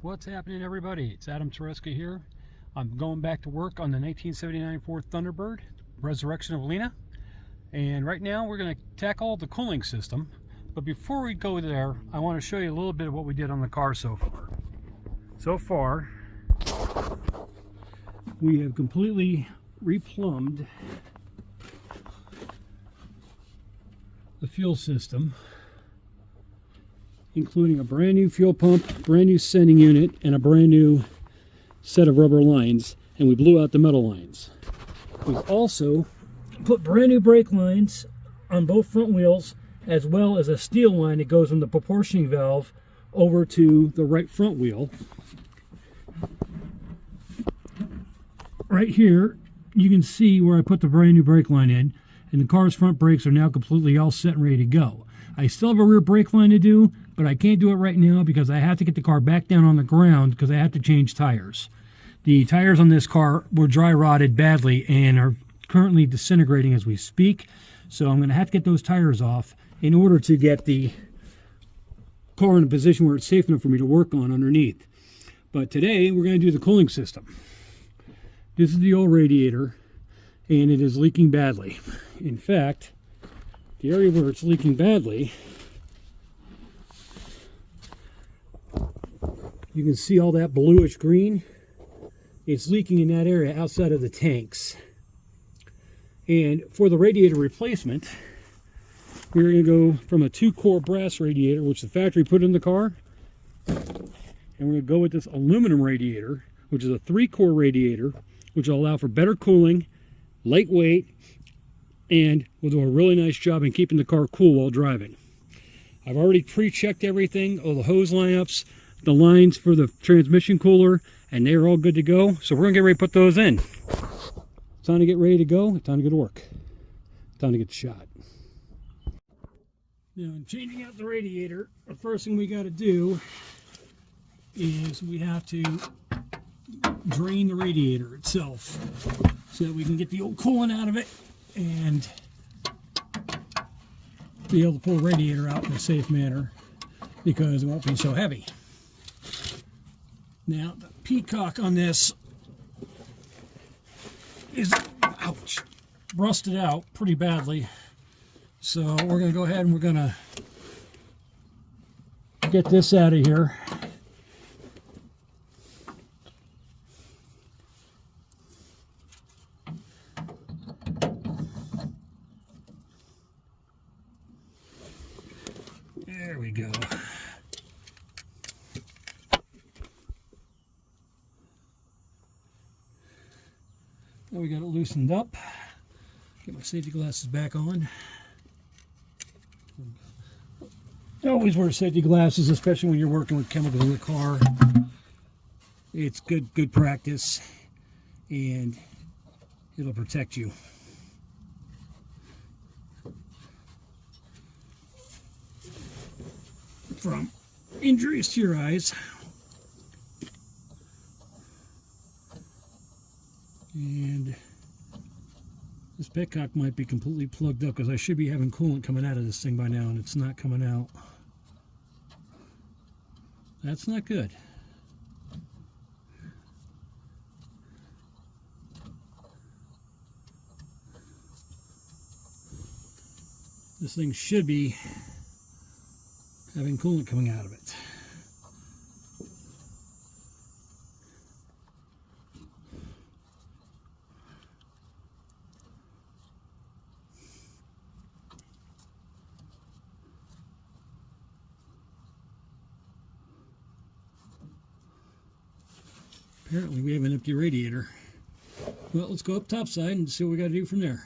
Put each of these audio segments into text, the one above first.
What's happening, everybody? It's Adam Tereska here. I'm going back to work on the 1979 Ford Thunderbird, resurrection of Lena. And right now we're going to tackle the cooling system. But before we go there, I want to show you a little bit of what we did on the car so far. So far, we have completely replumbed the fuel system, including a brand new fuel pump, brand new sending unit, and a brand new set of rubber lines, and we blew out the metal lines. We've also put brand new brake lines on both front wheels, as well as a steel line that goes from the proportioning valve over to the right front wheel. Right here, you can see where I put the brand new brake line in, and the car's front brakes are now completely all set and ready to go. I still have a rear brake line to do, but I can't do it right now because I have to get the car back down on the ground because I have to change tires. The tires on this car were dry rotted badly and are currently disintegrating as we speak, so I'm going to have to get those tires off in order to get the car in a position where it's safe enough for me to work on underneath. But today we're going to do the cooling system. This is the old radiator, and it is leaking badly. In fact, the area where it's leaking badly, you can see all that bluish green. It's leaking in that area outside of the tanks. And for the radiator replacement, we're going to go from a 2-core brass radiator, which the factory put in the car, and we're going to go with this aluminum radiator, which is a 3-core radiator, which will allow for better cooling, lightweight, and will do a really nice job in keeping the car cool while driving. I've already pre-checked everything, all the hose lineups, the lines for the transmission cooler, and they're all good to go. So we're going to get ready to put those in. It's time to get ready to go. It's time to go to work. It's time to get the shot. Now, in changing out the radiator, the first thing we got to do is we have to drain the radiator itself so that we can get the old coolant out of it and be able to pull the radiator out in a safe manner because it won't be so heavy. Now, the peacock on this is, ouch, rusted out pretty badly. So we're going to go ahead and we're going to get this out of here. There we go. Now we got it loosened up. Get my safety glasses back on. Always wear safety glasses, especially when you're working with chemicals in the car. It's good practice, and it'll protect you. From injuries to your eyes. And this petcock might be completely plugged up because I should be having coolant coming out of this thing by now, and it's not coming out. That's not good. This thing should be having coolant coming out of it. Apparently we have an empty radiator. Well, let's go up topside and see what we got to do from there.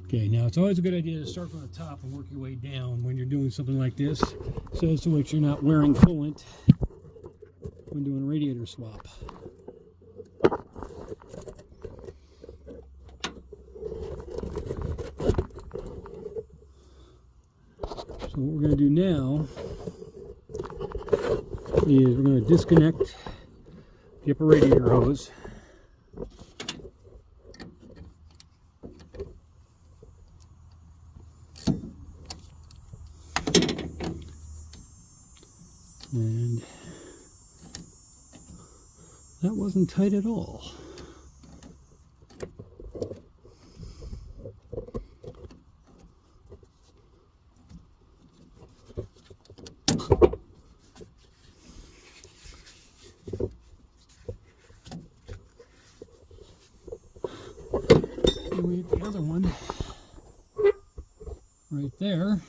Okay, now it's always a good idea to start from the top and work your way down when you're doing something like this, so as to make sure you're not wearing coolant when doing a radiator swap. So what we're going to do now is we're going to disconnect the upper radiator hose. And That wasn't tight at all. We have the other one right there.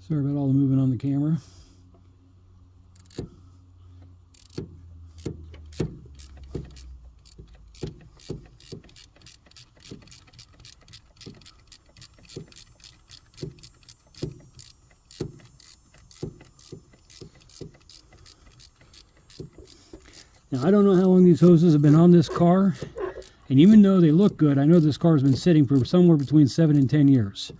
Sorry about all the movement on the camera. Now, I don't know how long these hoses have been on this car, and even though they look good, I know this car has been sitting for somewhere between 7 and 10 years.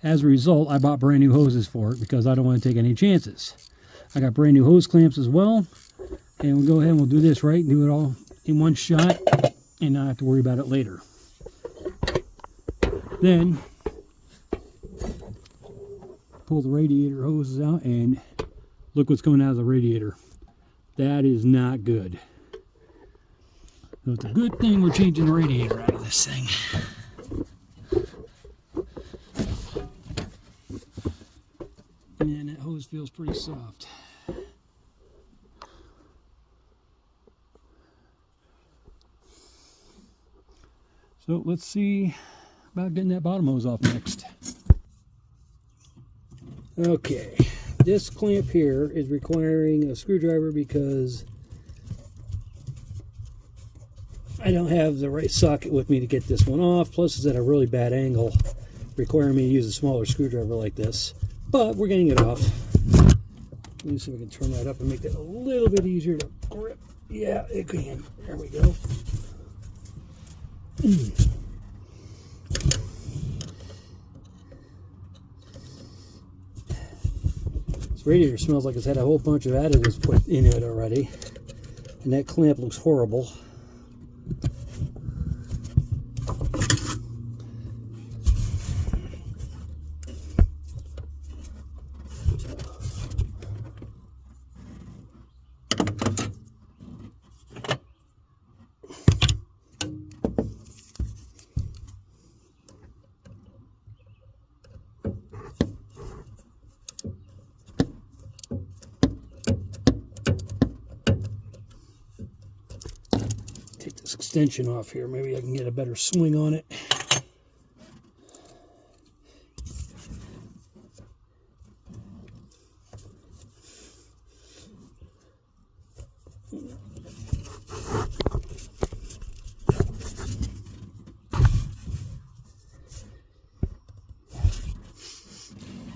As a result, I bought brand new hoses for it because I don't want to take any chances. I got brand new hose clamps as well, and we'll go ahead and we'll do this right, do it all in one shot, and not have to worry about it later. Then, pull the radiator hoses out, and look what's coming out of the radiator. That is not good. So it's a good thing we're changing the radiator out of this thing. And that hose feels pretty soft. So let's see about getting that bottom hose off next. Okay, this clamp here is requiring a screwdriver because I don't have the right socket with me to get this one off. Plus it's at a really bad angle, requiring me to use a smaller screwdriver like this. But we're getting it off. Let me see if we can turn that up and make that a little bit easier to grip. Yeah, it can. There we go. This radiator smells like it's had a whole bunch of additives put in it already. And that clamp looks horrible. Take this extension off here. Maybe I can get a better swing on it.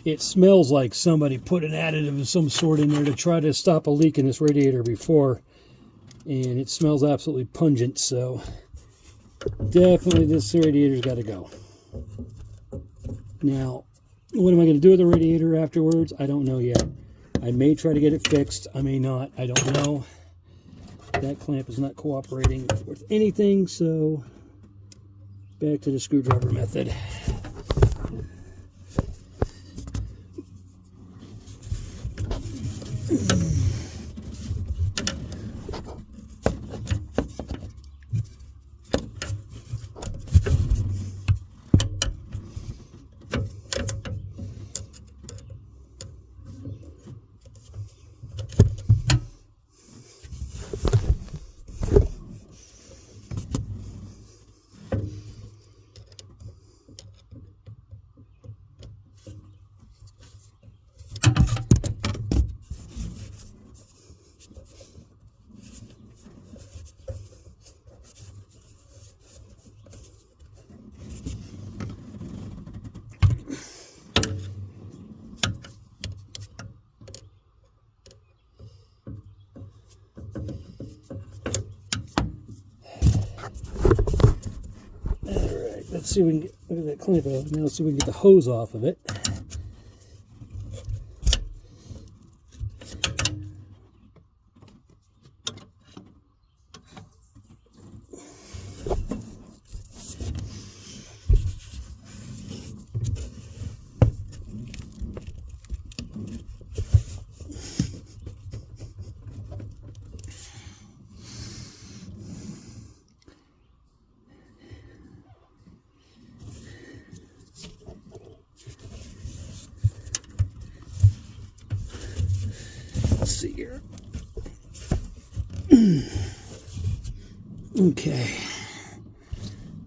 It smells like somebody put an additive of some sort in there to try to stop a leak in this radiator before. And it smells absolutely pungent, so definitely this radiator's got to go. Now, what am I going to do with the radiator afterwards? I don't know yet. I may try to get it fixed. I may not. I don't know. That clamp is not cooperating with anything, so back to the screwdriver method. let's see if we can get, look at that clamp out. Now let's see if we can get the hose off of it. Let's see here. Okay.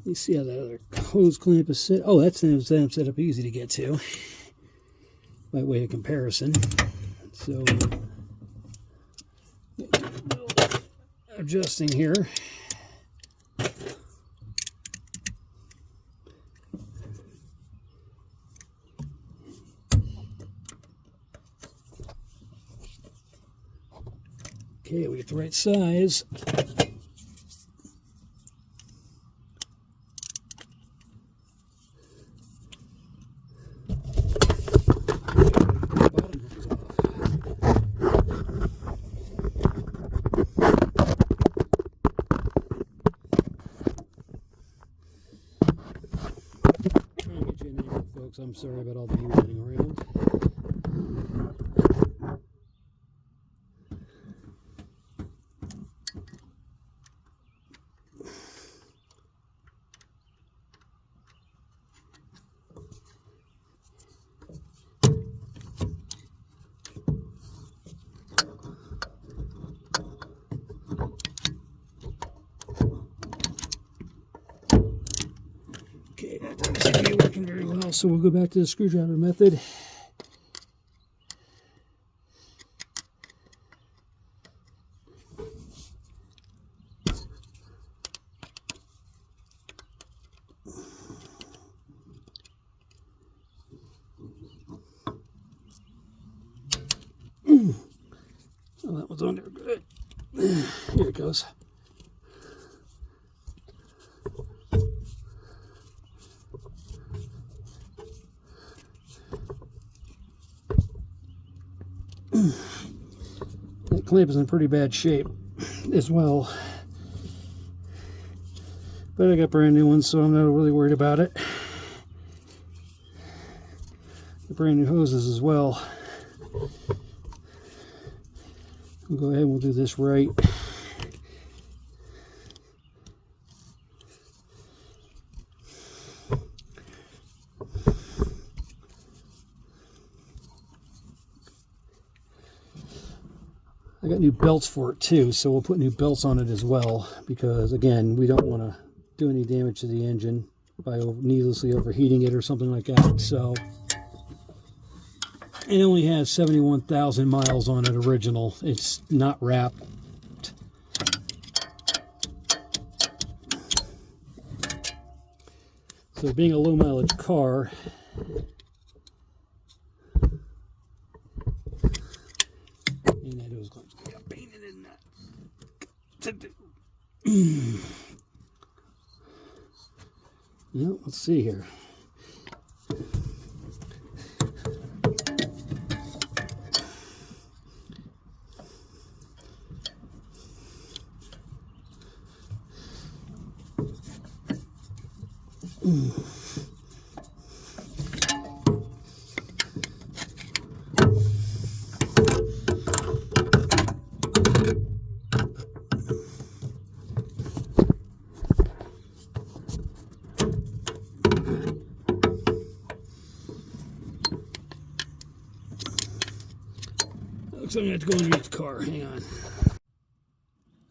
You see how that other hose clamp is set? Oh, that's set up easy to get to by way of comparison. So, adjusting here. Okay, we get the right size. Folks, I'm sorry about all the gear running around. Okay, that doesn't seem to be working very well, so we'll go back to the screwdriver method. Oh, that one's under good. Here it goes. That clamp is in pretty bad shape as well. But I got brand new ones, so I'm not really worried about it. The brand new hoses as well. We'll go ahead and we'll do this right. I got new belts for it too, so we'll put new belts on it as well, because again, we don't want to do any damage to the engine by needlessly overheating it or something like that. So it only has 71,000 miles on it original. It's not wrapped. So being a low mileage car, and that was going to be a pain in the nut. Well, let's see here. Looks like I have to go underneath the car. Hang on.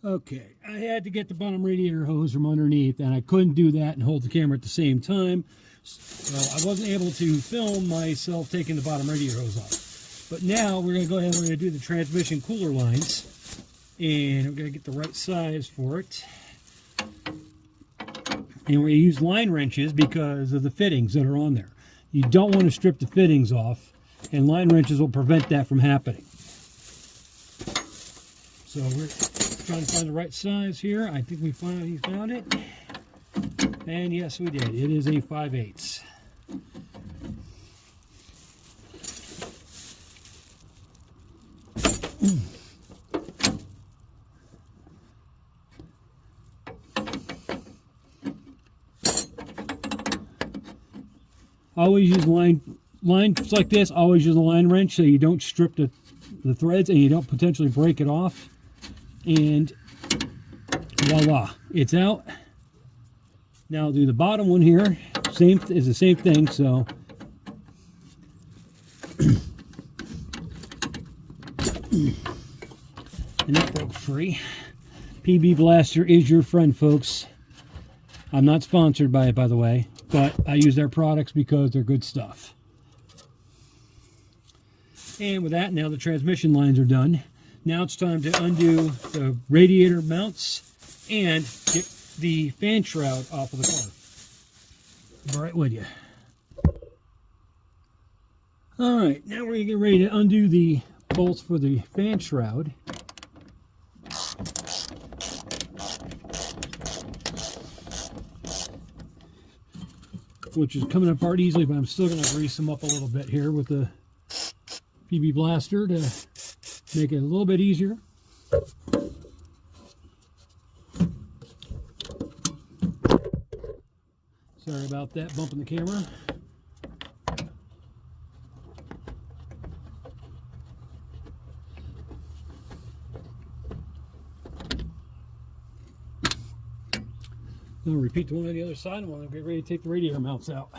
Okay, I had to get the bottom radiator hose from underneath, and I couldn't do that and hold the camera at the same time. So I wasn't able to film myself taking the bottom radiator hose off. But now we're going to go ahead and we're going to do the transmission cooler lines. And we're going to get the right size for it. And we're going to use line wrenches because of the fittings that are on there. You don't want to strip the fittings off, and line wrenches will prevent that from happening. So we're trying to find the right size here. I think he found it. And yes, we did. It is a 5/8. Always use lines like this. Always use a line wrench so you don't strip the threads and you don't potentially break it off. And voila, it's out. Now I'll do the bottom one here. Is the same thing. So and that broke free. PB Blaster is your friend, folks. I'm not sponsored by it, by the way, but I use their products because they're good stuff. And with that, now the transmission lines are done. Now it's time to undo the radiator mounts and get the fan shroud off of the car. I'm right with you. All right, now we're going to get ready to undo the bolts for the fan shroud. Which is coming apart easily, but I'm still going to grease them up a little bit here with the PB Blaster to make it a little bit easier. Sorry about that, bumping the camera. I'll repeat the one on the other side, and we'll get ready to take the radiator mounts out.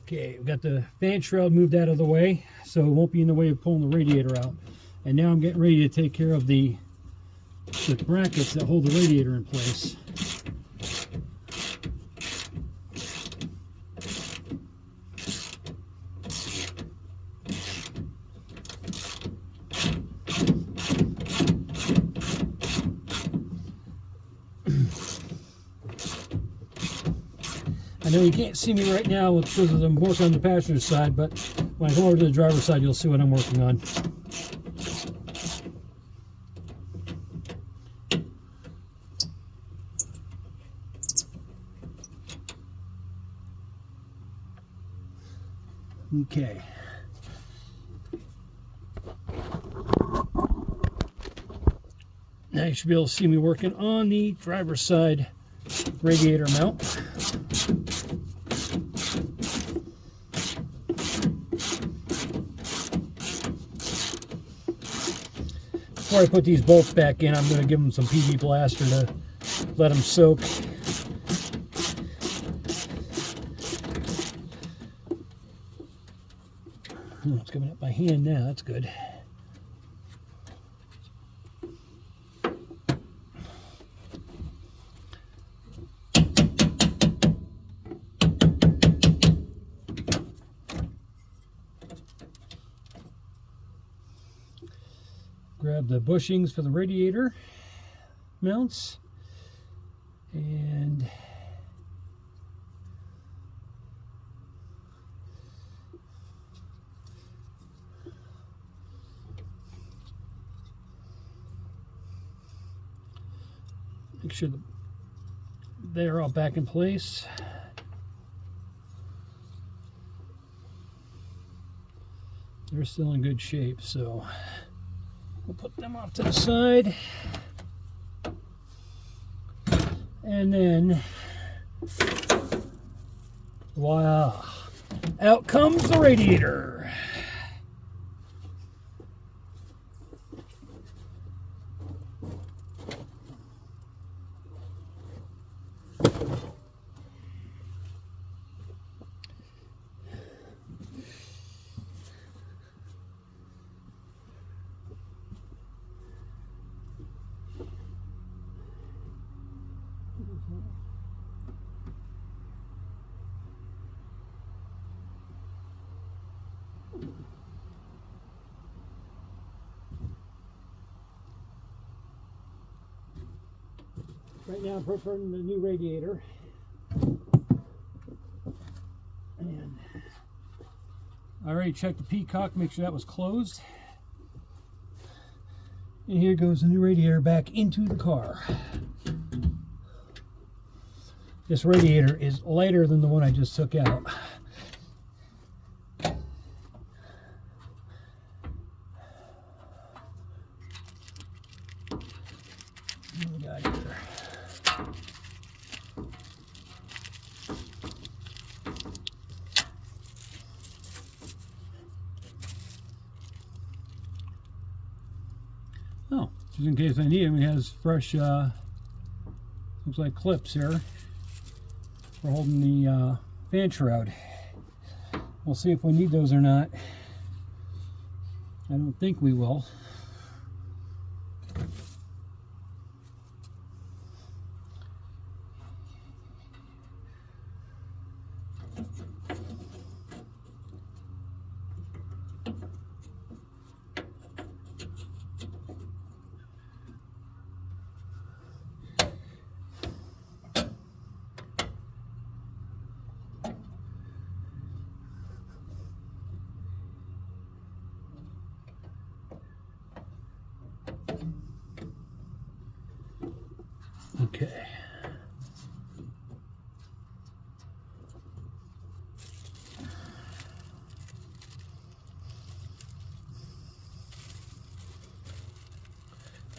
Okay, we've got the fan shroud moved out of the way, so it won't be in the way of pulling the radiator out. And now I'm getting ready to take care of the brackets that hold the radiator in place. I know you can't see me right now because I'm working on the passenger side, but when I come over to the driver's side, you'll see what I'm working on. Okay. Now you should be able to see me working on the driver's side radiator mount. Before I put these bolts back in, I'm going to give them some PB Blaster to let them soak. Oh, it's coming up by hand now, that's good. Grab the bushings for the radiator mounts and make sure that they're all back in place. They're still in good shape, so we'll put them off to the side. And then, voila, out comes the radiator. Right now I'm preparing the new radiator. And I already checked the peacock, make sure that was closed. And here goes the new radiator back into the car. This radiator is lighter than the one I just took out. What do we got here? Oh, just in case I need him, he has fresh, looks like clips here for holding the fan shroud. We'll see if we need those or not. I don't think we will. Okay.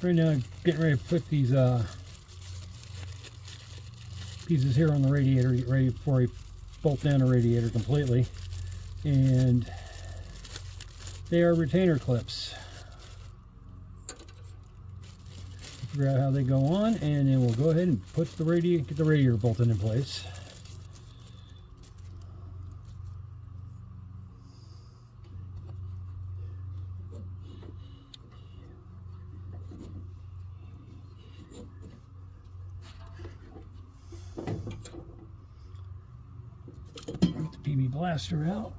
Right now I'm getting ready to put these pieces here on the radiator, get ready before I bolt down the radiator completely. And they are retainer clips. Figure out how they go on, and then we'll go ahead and put the radiator, get the radiator bolted in place. Get the PB blaster out.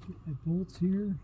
Get my bolts here.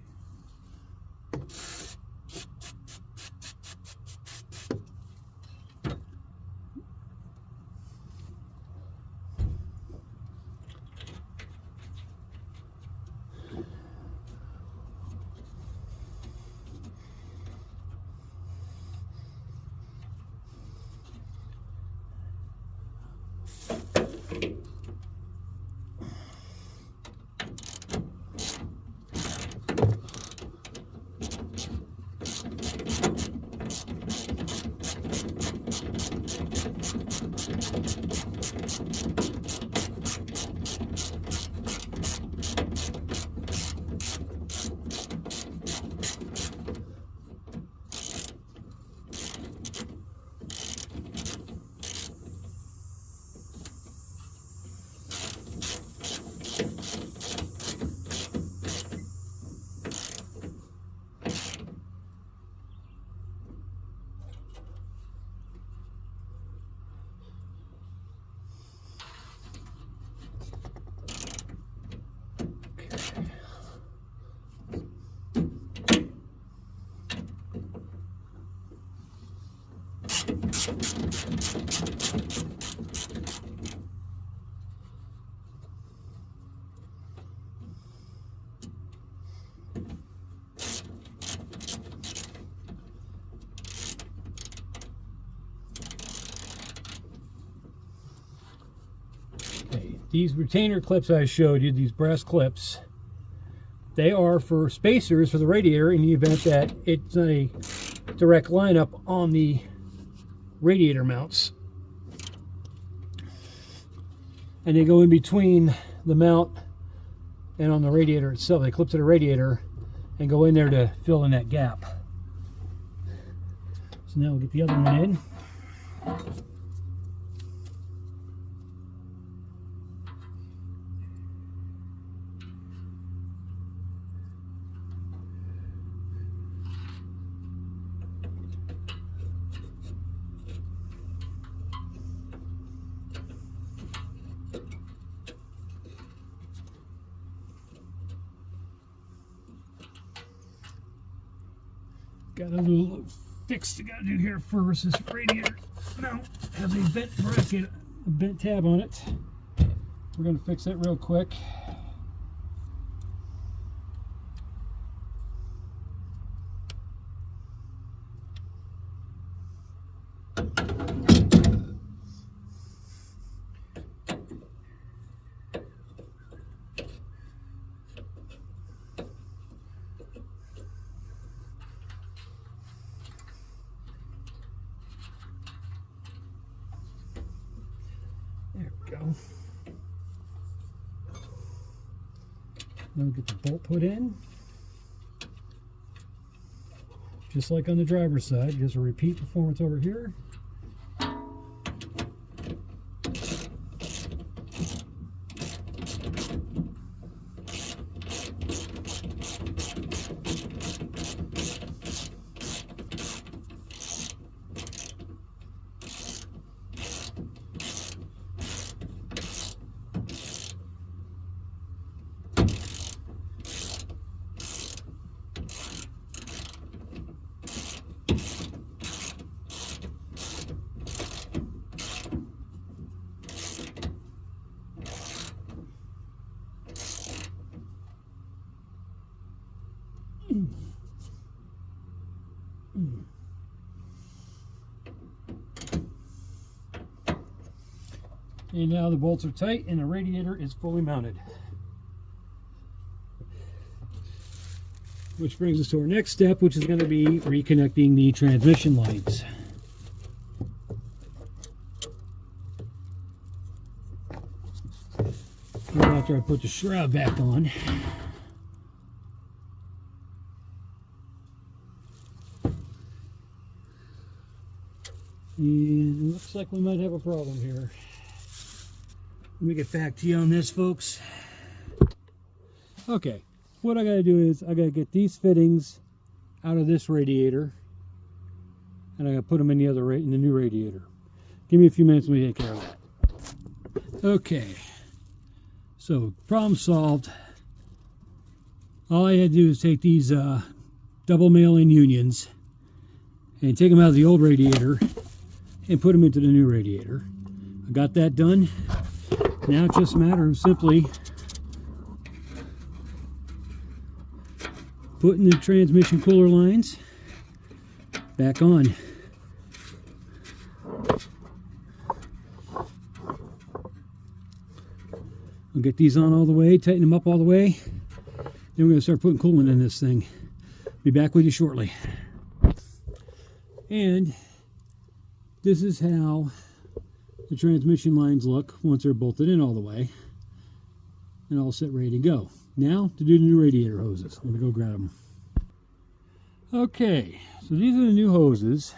These retainer clips I showed you, these brass clips, they are for spacers for the radiator in the event that it's a direct lineup on the radiator mounts. And they go in between the mount and on the radiator itself. They clip to the radiator and go in there to fill in that gap. So now we'll get the other one in. Got a little fix I gotta do here first. This radiator now has a bent bracket, a bent tab on it. We're gonna fix that real quick. There we go. Now get the bolt put in. Just like on the driver's side, just a repeat performance over here. And now the bolts are tight and the radiator is fully mounted. Which brings us to our next step, which is going to be reconnecting the transmission lines. Right after I put the shroud back on. And it looks like we might have a problem here. Let me get back to you on this, folks. Okay, what I gotta do is I gotta get these fittings out of this radiator, and I gotta put them in the other in the new radiator. Give me a few minutes and we take care of that. Okay, so problem solved. All I had to do is take these double mail-in unions and take them out of the old radiator and put them into the new radiator. I got that done. Now it's just a matter of simply putting the transmission cooler lines back on. We'll get these on all the way, tighten them up all the way. Then we're going to start putting coolant in this thing. Be back with you shortly. And this is how the transmission lines look once they're bolted in all the way and all set, ready to go. Now to do the new radiator hoses. I'm going to go grab them. Okay, so these are the new hoses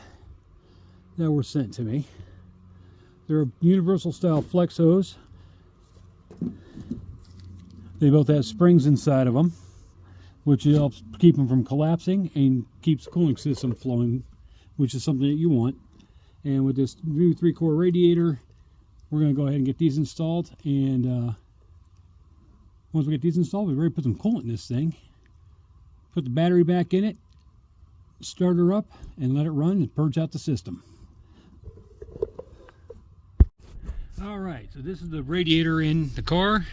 that were sent to me. They're a universal style flex hose. They both have springs inside of them, which helps keep them from collapsing and keeps the cooling system flowing, which is something that you want. And with this new 3-core radiator, we're going to go ahead and get these installed. And once we get these installed, we're ready to put some coolant in this thing. Put the battery back in it, start her up, and let it run and purge out the system. Alright, so this is the radiator in the car.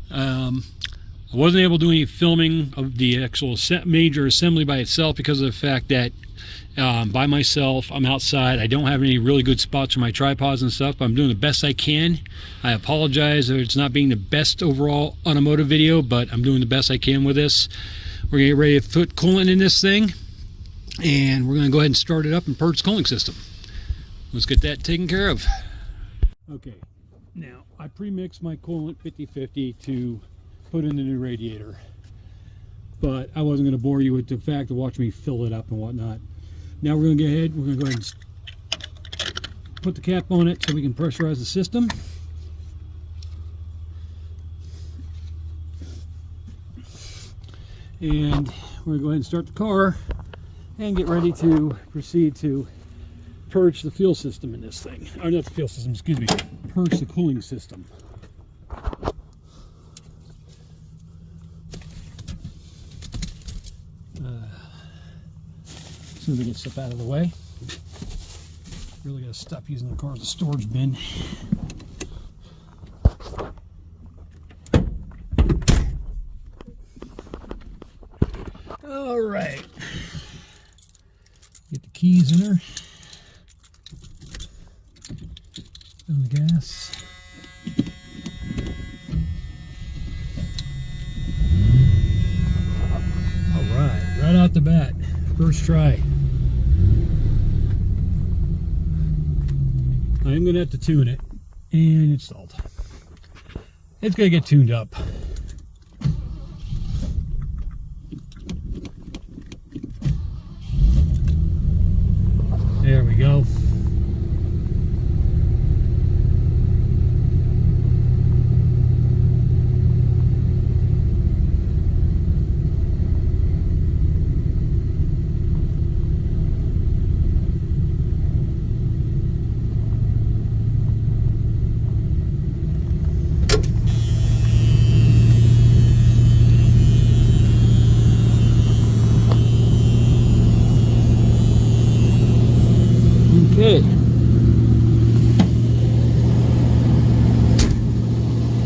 I wasn't able to do any filming of the actual major assembly by itself because of the fact that by myself, I'm outside. I don't have any really good spots for my tripods and stuff, but I'm doing the best I can. I apologize if it's not being the best overall automotive video, but I'm doing the best I can with this. We're going to get ready to put coolant in this thing, and we're going to go ahead and start it up and purge the cooling system. Let's get that taken care of. Okay, now I pre-mixed my coolant 50-50 to put in the new radiator, but I wasn't going to bore you with the fact of watching me fill it up and whatnot. Now we're going to go ahead and put the cap on it so we can pressurize the system. And we're going to go ahead and start the car and get ready to proceed to purge the fuel system in this thing. Or not the fuel system, excuse me. Purge the cooling system. soon as I get stuff out of the way. Really got to stop using the car as a storage bin. All right. Get the keys in her. On the gas. All right out the bat, first try. I'm going to have to tune it, and it's stalled. It's going to get tuned up. There we go. Okay.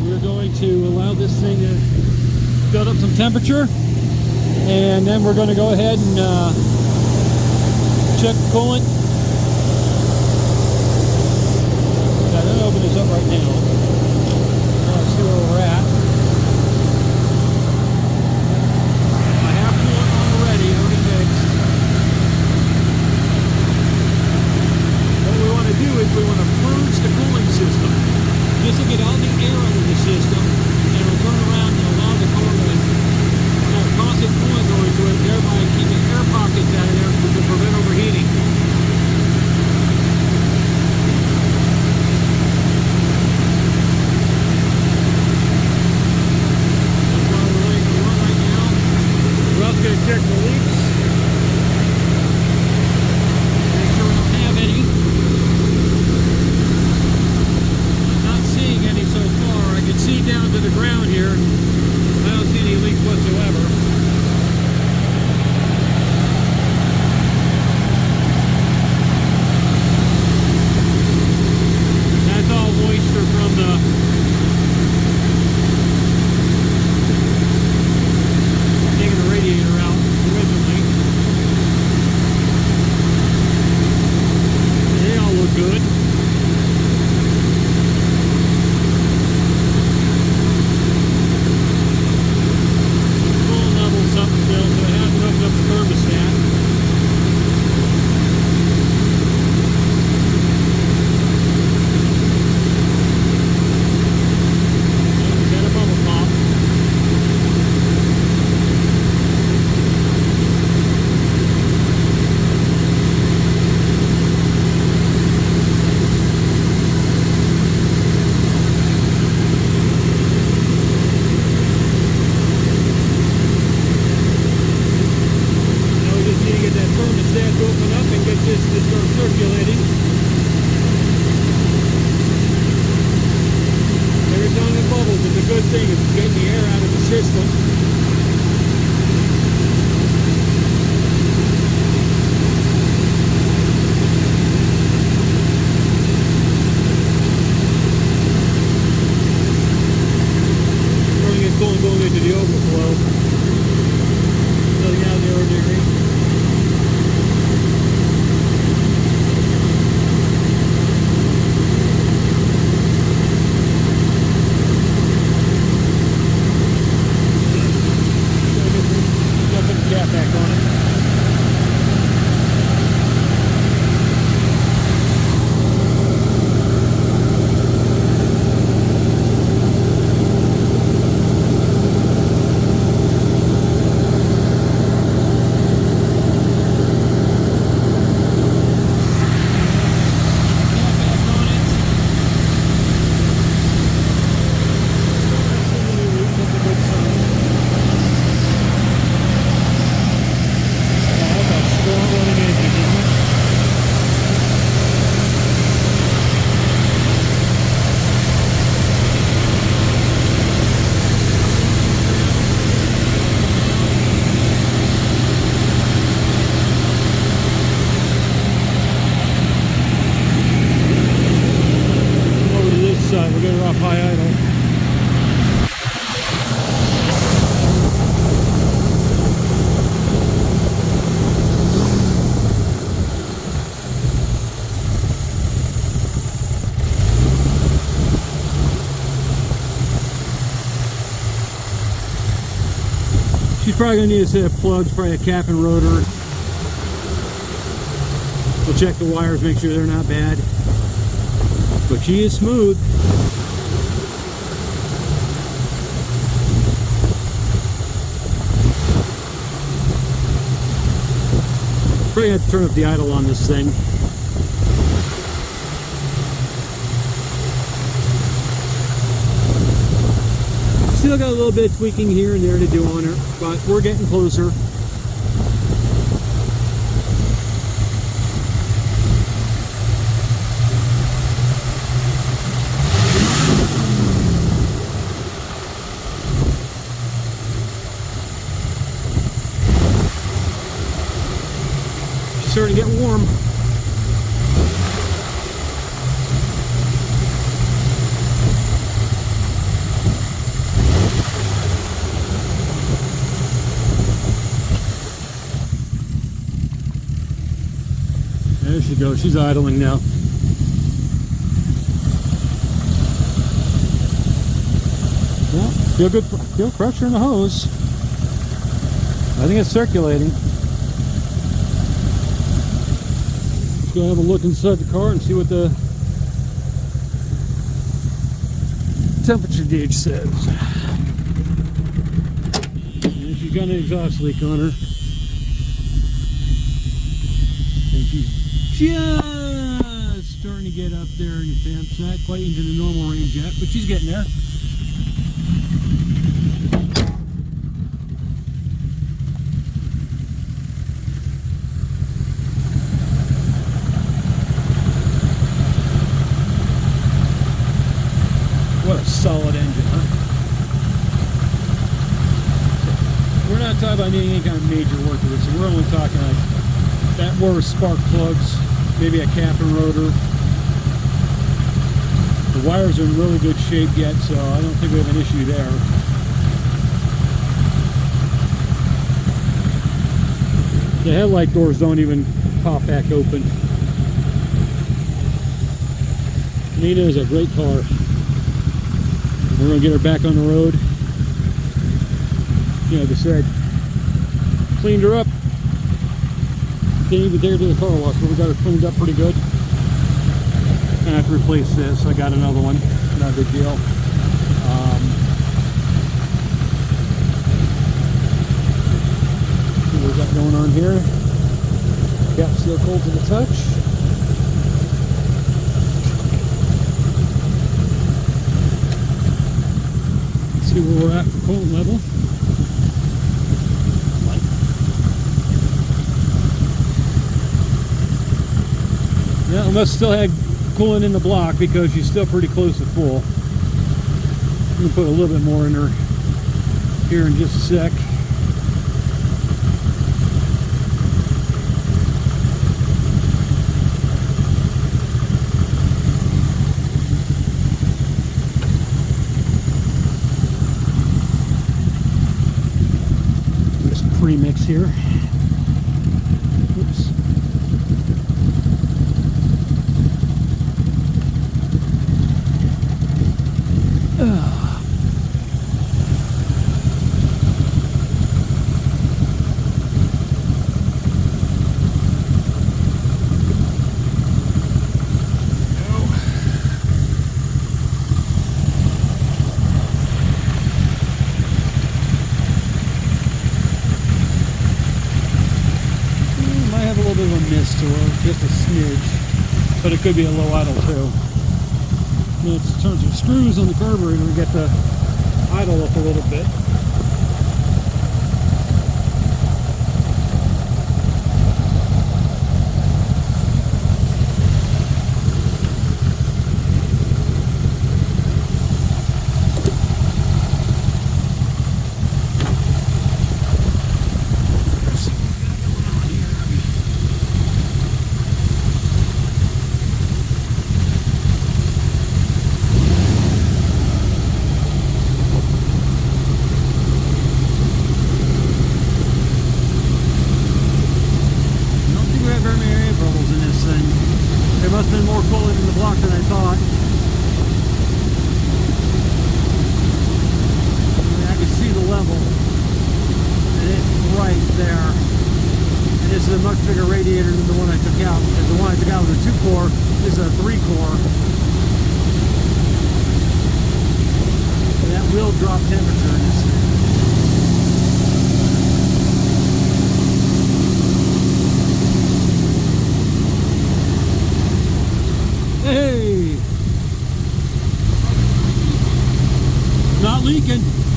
We're going to allow this thing to build up some temperature, and then we're going to go ahead and check the coolant. I'm going to open this up right now. Let's see where we're at. I have coolant on already mixed. Do is we want to purge the cooling system just to get all the air out of the system, and we'll turn around and allow the car to have constant cooling going through it, thereby keeping air pockets out of there to prevent overheating. That's why we're letting it run right now. We're also going to check the leaks. Make sure we don't have any. So far, I can see down to the ground here. I don't see any leaks whatsoever. That's all moisture from taking the radiator out originally. They all look good. Going into the overflow. Nothing out of the ordinary. She's probably going to need a set of plugs, probably a cap and rotor. We'll check the wires, make sure they're not bad. But she is smooth. Probably have to turn up the idle on this thing. Still got a little bit of tweaking here and there to do on her, but we're getting closer. She's starting to get warm. There she goes, she's idling now. Yeah, feel pressure in the hose. I think it's circulating. Let's go have a look inside the car and see what the temperature gauge says. And she's got an exhaust leak on her. And she's just starting to get up there in the temps. Not quite into the normal range yet, but she's getting there. What a solid engine, huh? We're not talking about any kind of major work with it, so we're only talking like that were spark plugs, maybe a cap and rotor. The wires are in really good shape yet, so I don't think we have an issue there. The headlight doors don't even pop back open. Lena is a great car. We're going to get her back on the road. You know, like I said, cleaned her up. Didn't even take her to the car wash, but we got her cleaned up pretty good. I have to replace this. I got another one. Not a big deal. See what we got going on here. Gap seal cold to the touch. See where we're at for coolant level. Yeah, I must still have coolant in the block because she's still pretty close to full. I'm going to put a little bit more in her here in just a sec. Pre-mix here. Oops. To her, just a smidge, but it could be a low idle too. Let's turn some screws on the carburetor and get the idle up a little bit. bigger radiator than the one I took out, because the one I took out was a 2-core. This is a 3-core. And that will drop temperature in this thing. Hey! Not leaking.